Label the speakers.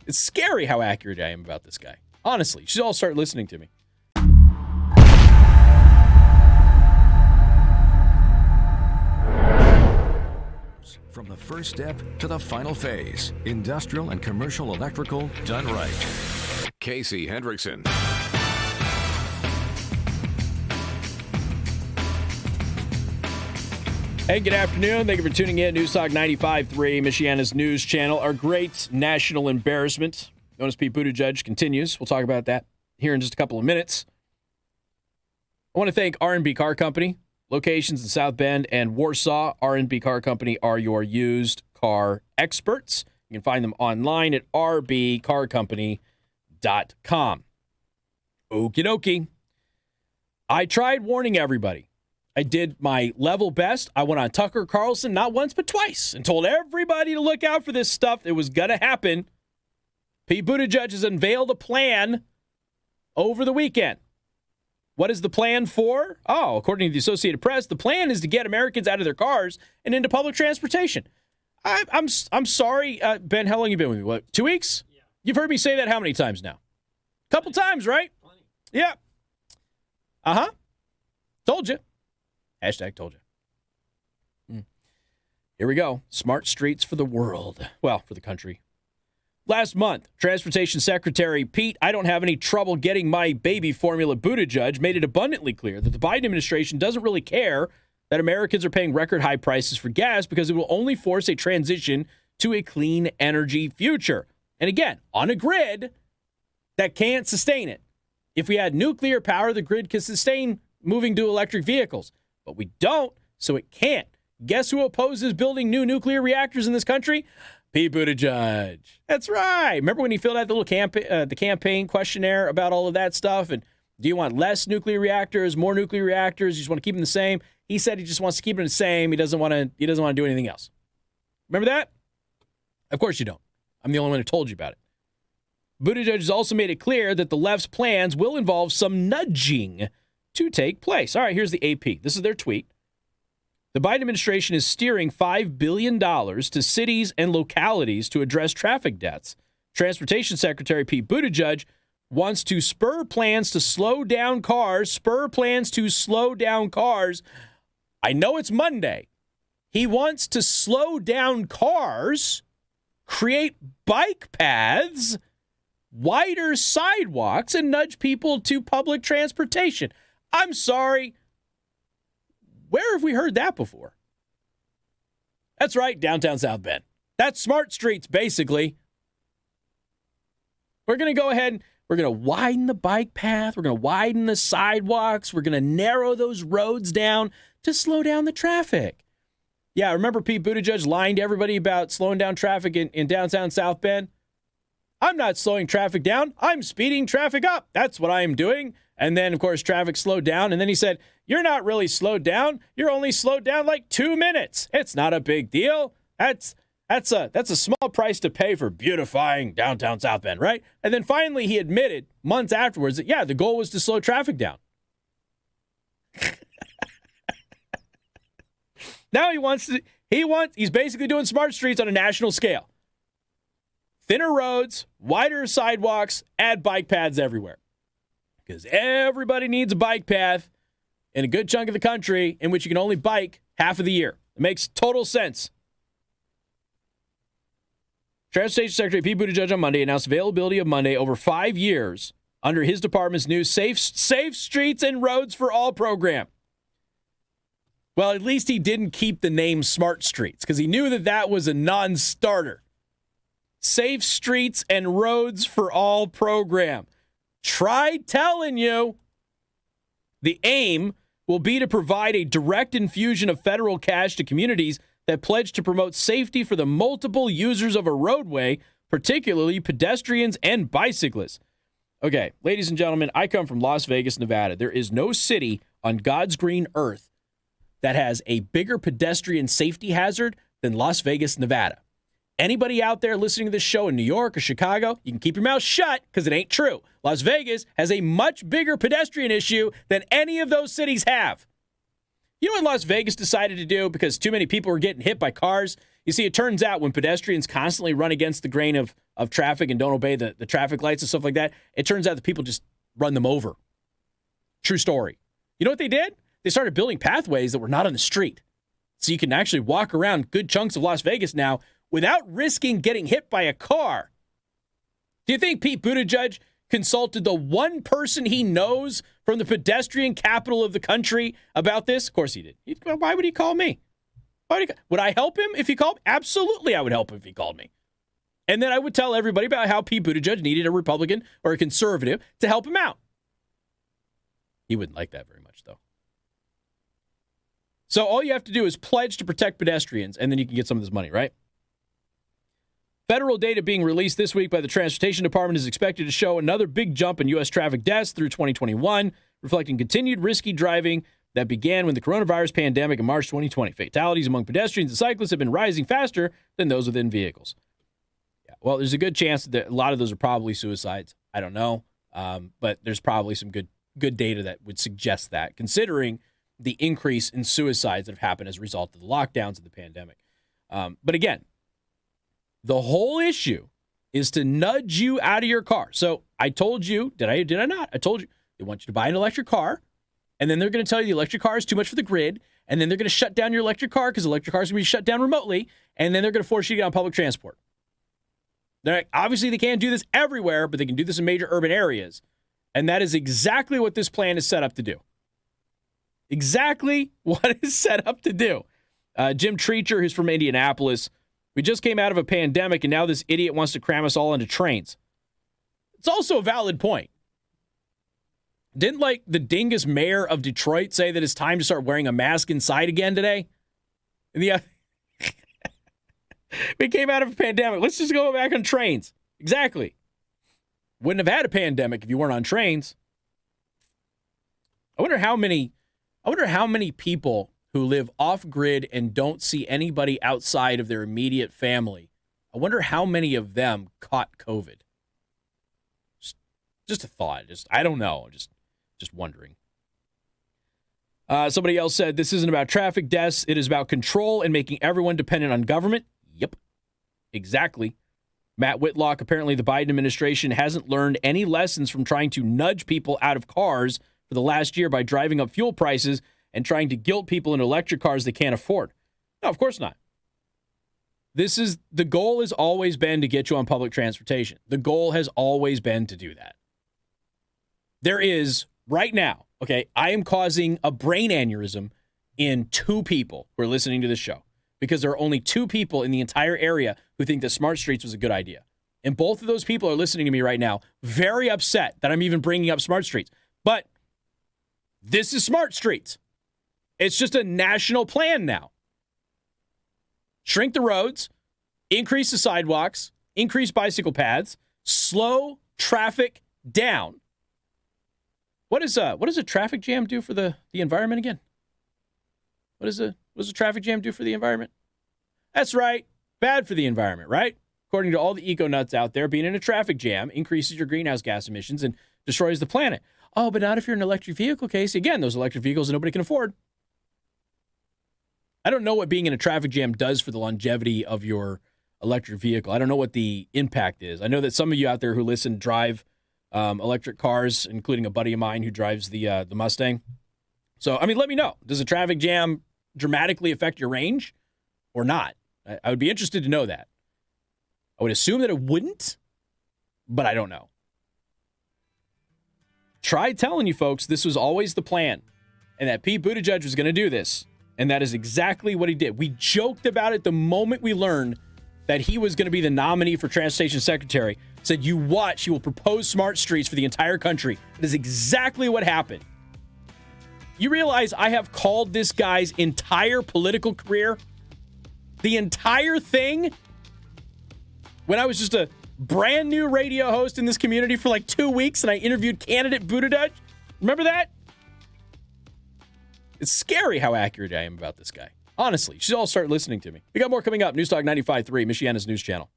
Speaker 1: It's scary how accurate I am about this guy. Honestly, you should all start listening to me.
Speaker 2: From the first step to the final phase, industrial and commercial electrical done right. Casey Hendrickson.
Speaker 1: Hey, good afternoon. Thank you for tuning in. News Talk 95.3, Michiana's news channel. Our great national embarrassment, known as Pete Buttigieg, continues. We'll talk about that here in just a couple of minutes. I want to thank R&B Car Company. Locations in South Bend and Warsaw. R&B Car Company are your used car experts. You can find them online at rbcarcompany.com. Okie dokie. I tried warning everybody. I did my level best. I went on Tucker Carlson not once but twice and told everybody to look out for this stuff. It was going to happen. Pete Buttigieg has unveiled a plan over the weekend. What is the plan for? Oh, according to the Associated Press, the plan is to get Americans out of their cars and into public transportation. I'm sorry, Ben, how long have you been with me? What, 2 weeks? Yeah. You've heard me say that how many times now? Couple times, right? Plenty. Yeah. Uh-huh. Told you. Hashtag told you. Here we go. Smart streets for the world. Well, for the country. Last month, Transportation Secretary Pete, I don't have any trouble getting my baby formula Buttigieg, made it abundantly clear that the Biden administration doesn't really care that Americans are paying record high prices for gas because it will only force a transition to a clean energy future. And again, on a grid that can't sustain it. If we had nuclear power, the grid could sustain moving to electric vehicles. But we don't, so it can't. Guess who opposes building new nuclear reactors in this country? Pete Buttigieg. That's right. Remember when he filled out the little campaign questionnaire about all of that stuff? And do you want less nuclear reactors, more nuclear reactors? You just want to keep them the same? He said he just wants to keep them the same. He doesn't want to do anything else. Remember that? Of course you don't. I'm the only one who told you about it. Buttigieg has also made it clear that the left's plans will involve some nudging to take place. All right, here's the AP. This is their tweet. The Biden administration is steering $5 billion to cities and localities to address traffic deaths. Transportation Secretary Pete Buttigieg wants to spur plans to slow down cars. I know it's Monday. He wants to slow down cars, create bike paths, wider sidewalks, and nudge people to public transportation. I'm sorry. Where have we heard that before? That's right, downtown South Bend. That's smart streets, basically. We're going to go ahead and we're going to widen the bike path. We're going to widen the sidewalks. We're going to narrow those roads down to slow down the traffic. Yeah, remember Pete Buttigieg lying to everybody about slowing down traffic in downtown South Bend? I'm not slowing traffic down. I'm speeding traffic up. That's what I am doing. And then, of course, traffic slowed down. And then he said, you're not really slowed down. You're only slowed down like 2 minutes. It's not a big deal. That's a small price to pay for beautifying downtown South Bend, right? And then finally he admitted months afterwards that, yeah, the goal was to slow traffic down. Now he's basically doing smart streets on a national scale. Thinner roads, wider sidewalks, add bike paths everywhere. Because everybody needs a bike path in a good chunk of the country in which you can only bike half of the year. It makes total sense. Transportation Secretary Pete Buttigieg on Monday announced availability of Monday over 5 years under his department's new Safe Streets and Roads for All program. Well, at least he didn't keep the name Smart Streets because he knew that was a non-starter. Safe Streets and Roads for All program. Try telling you. The aim will be to provide a direct infusion of federal cash to communities that pledge to promote safety for the multiple users of a roadway, particularly pedestrians and bicyclists. Okay, ladies and gentlemen, I come from Las Vegas, Nevada. There is no city on God's green earth that has a bigger pedestrian safety hazard than Las Vegas, Nevada. Anybody out there listening to this show in New York or Chicago, you can keep your mouth shut because it ain't true. Las Vegas has a much bigger pedestrian issue than any of those cities have. You know what Las Vegas decided to do because too many people were getting hit by cars? You see, it turns out when pedestrians constantly run against the grain of traffic and don't obey the traffic lights and stuff like that, it turns out that people just run them over. True story. You know what they did? They started building pathways that were not on the street. So you can actually walk around good chunks of Las Vegas now without risking getting hit by a car. Do you think Pete Buttigieg consulted the one person he knows from the pedestrian capital of the country about this? Of course he did. Why would he call me? Would I help him if he called? Absolutely, I would help him if he called me. And then I would tell everybody about how Pete Buttigieg needed a Republican or a conservative to help him out. He wouldn't like that very much, though. So all you have to do is pledge to protect pedestrians, and then you can get some of this money, right? Federal data being released this week by the Transportation Department is expected to show another big jump in U.S. traffic deaths through 2021, reflecting continued risky driving that began when the coronavirus pandemic in March 2020. Fatalities among pedestrians and cyclists have been rising faster than those within vehicles. Yeah, well, there's a good chance that a lot of those are probably suicides. I don't know, but there's probably some good data that would suggest that, considering the increase in suicides that have happened as a result of the lockdowns of the pandemic. But again, the whole issue is to nudge you out of your car. So I told you, did I not? I told you they want you to buy an electric car, and then they're going to tell you the electric car is too much for the grid, and then they're going to shut down your electric car because electric cars are going to be shut down remotely, and then they're going to force you to get on public transport. They're like, obviously, they can't do this everywhere, but they can do this in major urban areas, and that is exactly what this plan is set up to do. Exactly what it's set up to do. Jim Treacher, who's from Indianapolis, we just came out of a pandemic, and now this idiot wants to cram us all into trains. It's also a valid point. Didn't, like, the dingus mayor of Detroit say that it's time to start wearing a mask inside again today? Yeah. We came out of a pandemic. Let's just go back on trains. Exactly. Wouldn't have had a pandemic if you weren't on trains. I wonder how many people who live off-grid and don't see anybody outside of their immediate family, I wonder how many of them caught COVID. Just a thought. I don't know. Just wondering. Somebody else said, this isn't about traffic deaths. It is about control and making everyone dependent on government. Yep, exactly. Matt Whitlock, apparently the Biden administration hasn't learned any lessons from trying to nudge people out of cars for the last year by driving up fuel prices and trying to guilt people into electric cars they can't afford. No, of course not. The goal has always been to get you on public transportation. The goal has always been to do that. There is, right now, okay, I am causing a brain aneurysm in 2 people who are listening to this show because there are only 2 people in the entire area who think that Smart Streets was a good idea. And both of those people are listening to me right now, very upset that I'm even bringing up Smart Streets. But this is Smart Streets. It's just a national plan now. Shrink the roads, increase the sidewalks, increase bicycle paths, slow traffic down. What does a traffic jam do for the environment again? What does a traffic jam do for the environment? That's right, bad for the environment, right? According to all the eco-nuts out there, being in a traffic jam increases your greenhouse gas emissions and destroys the planet. Oh, but not if you're in an electric vehicle, Casey. Again, those electric vehicles that nobody can afford. I don't know what being in a traffic jam does for the longevity of your electric vehicle. I don't know what the impact is. I know that some of you out there who listen drive electric cars, including a buddy of mine who drives the Mustang. So, I mean, let me know. Does a traffic jam dramatically affect your range or not? I would be interested to know that. I would assume that it wouldn't, but I don't know. Tried telling you folks this was always the plan and that Pete Buttigieg was going to do this, and that is exactly what he did. We joked about it the moment we learned that he was going to be the nominee for Transportation Secretary. Said, you watch, he will propose smart streets for the entire country. That is exactly what happened. You realize I have called this guy's entire political career, the entire thing, when I was just a brand new radio host in this community for like 2 weeks and I interviewed candidate Buttigieg. Remember that? It's scary how accurate I am about this guy. Honestly, you should all start listening to me. We got more coming up. News Talk 95.3, Michiana's news channel.